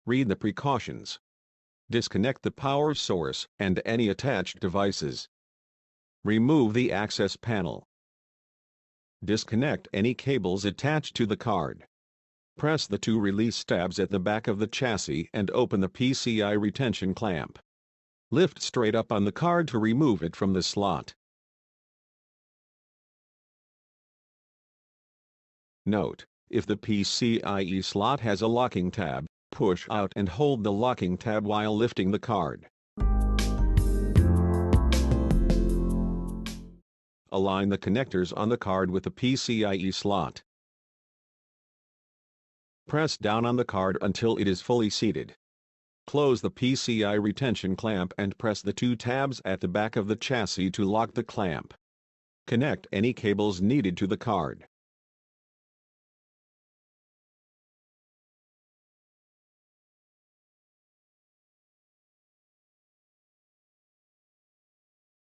Read the precautions. Disconnect the power source and any attached devices. Remove the access panel. Disconnect any cables attached to the card. Press the two release tabs at the back of the chassis and open the PCI retention clamp. Lift straight up on the card to remove it from the slot. Note: if the PCIe slot has a locking tab, push out and hold the locking tab while lifting the card. Align the connectors on the card with the PCIe slot. Press down on the card until it is fully seated. Close the PCI retention clamp and press the two tabs at the back of the chassis to lock the clamp. Connect any cables needed to the card.